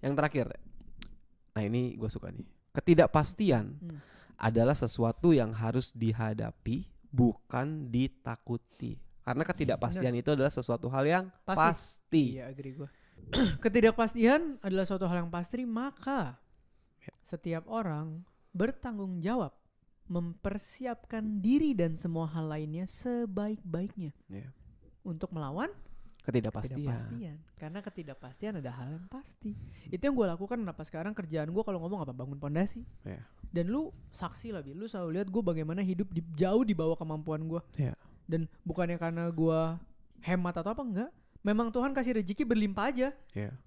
Yang terakhir. Nah ini gue suka nih. Ketidakpastian adalah sesuatu yang harus dihadapi, bukan ditakuti. Karena ketidakpastian itu adalah sesuatu hal yang pasti. Iya, agree gue. Ketidakpastian adalah suatu hal yang pasti, maka setiap orang bertanggung jawab mempersiapkan diri dan semua hal lainnya sebaik-baiknya untuk melawan ketidakpastian. Karena ketidakpastian ada hal yang pasti. Itu yang gue lakukan. Kenapa sekarang kerjaan gue kalau ngomong apa, bangun pondasi. Dan lu saksi lah, Bil. Lu selalu lihat gue bagaimana hidup jauh di bawah kemampuan gue. Dan bukannya karena gue hemat atau apa, enggak. Memang Tuhan kasih rezeki berlimpah aja.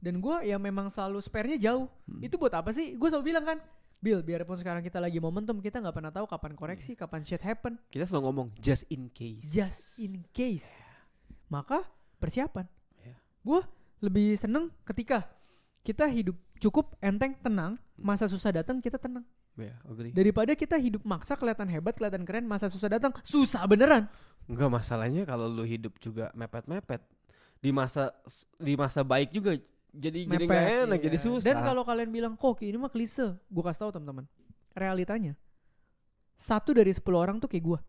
Dan gue ya memang selalu spare-nya jauh. Itu buat apa sih? Gue selalu bilang kan, Bill, biarpun sekarang kita lagi momentum, kita gak pernah tahu kapan koreksi, kapan shit happen. Kita selalu ngomong just in case. Just in case. Maka persiapan. Gue lebih seneng ketika kita hidup cukup, enteng, tenang. Masa susah datang kita tenang. Daripada kita hidup maksa, kelihatan hebat, kelihatan keren, masa susah datang susah beneran. Enggak, masalahnya kalau lu hidup juga mepet-mepet, di masa baik juga jadi nggak enak, jadi susah. Dan kalau kalian bilang kok ini mah klise, gue kasih tahu teman-teman, realitanya 1 dari 10 orang tuh kayak gue,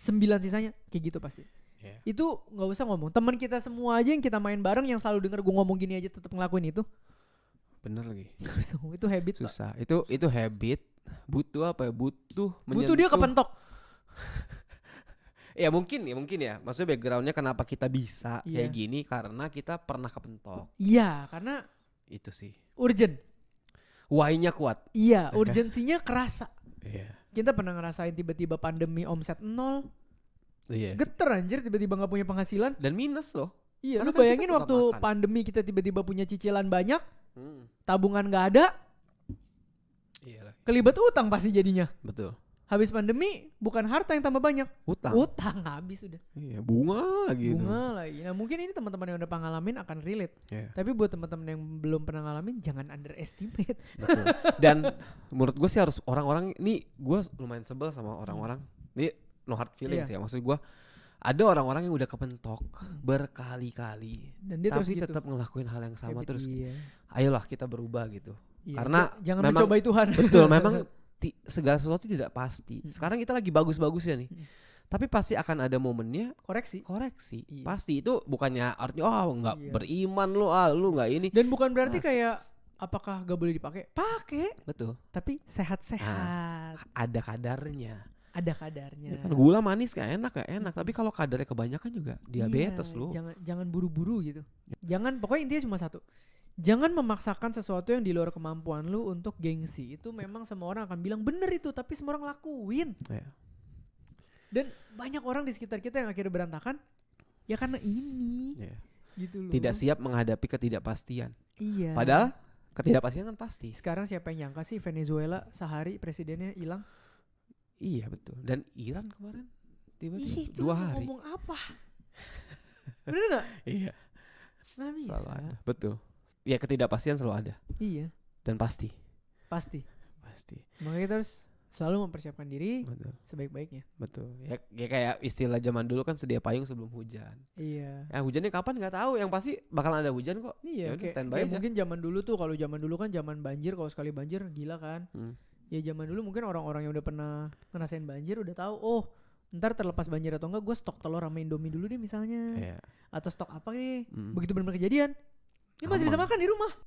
9 sisanya kayak gitu pasti. Itu nggak usah ngomong, teman kita semua aja yang kita main bareng, yang selalu denger gue ngomong gini aja tetap ngelakuin itu. Bener lagi. Itu habit. Susah. Pak. Itu habit. Butuh apa ya? Butuh dia kepentok. Ya mungkin ya. Maksudnya backgroundnya kenapa kita bisa kayak gini, karena kita pernah kepentok. Iya, karena itu sih. Urgent. Why-nya kuat. Iya, urgensinya kerasa. Iya. Kita pernah ngerasain tiba-tiba pandemi omset 0. Iya. Geter anjir, tiba-tiba gak punya penghasilan. Dan minus loh. Iya, lu bayangin waktu pandemi kita tiba-tiba punya cicilan banyak, tabungan gak ada. Iyalah. Kelibet utang pasti jadinya. Betul. Habis pandemi bukan harta yang tambah banyak, utang habis udah. Iya, bunga lagi. Nah mungkin ini teman-teman yang udah ngalamin akan relate. Tapi buat teman-teman yang belum pernah ngalamin, jangan underestimate. Betul. Dan menurut gue sih harus orang-orang ini, gue lumayan sebel sama orang-orang. Ini no hard feelings ya, maksud gue ada orang-orang yang udah kepentok berkali-kali, dan dia tapi terus tetap ngelakuin hal yang sama terus. Iya. Ayolah kita berubah gitu. Iya, karena jangan mencobai Tuhan. Betul, memang segala sesuatu tidak pasti. Sekarang kita lagi bagus-bagusnya nih. Tapi pasti akan ada momennya koreksi. Iya. Pasti itu bukannya artinya enggak beriman lu enggak ini. Dan bukan berarti kayak apakah enggak boleh dipakai? Pakai. Betul. Tapi sehat-sehat. Ada kadarnya. Ya kan gula manis gak enak, tapi kalau kadarnya kebanyakan juga diabetes lu. Jangan buru-buru gitu. Jangan, pokoknya intinya cuma satu. Jangan memaksakan sesuatu yang di luar kemampuan lu untuk gengsi. Itu memang semua orang akan bilang bener itu, tapi semua orang lakuin. Dan banyak orang di sekitar kita yang akhirnya berantakan ya karena ini. Gitu loh. Tidak siap menghadapi ketidakpastian. Iya. Padahal ketidakpastian kan pasti. Sekarang siapa yang nyangka sih Venezuela sehari presidennya hilang? Iya betul. Dan Iran kemarin tiba-tiba 2 hari. Ngomong apa? Bener gak? Iya. Gak bisa. Selalu ada. Betul. Ya ketidakpastian selalu ada. Iya. Dan pasti. Makanya kita harus selalu mempersiapkan diri sebaik-baiknya. Betul. Ya kayak istilah zaman dulu kan sedia payung sebelum hujan. Iya. Hujannya kapan nggak tahu. Yang pasti bakalan ada hujan kok. Iya. Kayak mungkin zaman dulu tuh, kalau zaman dulu kan zaman banjir, kalau sekali banjir gila kan. Ya zaman dulu mungkin orang-orang yang udah pernah ngerasain banjir udah tahu. Oh, ntar terlepas banjir atau enggak, gue stok telur sama Indomie dulu deh misalnya. Atau stok apa nih. Begitu benar-benar kejadian, ini masih bisa makan di rumah.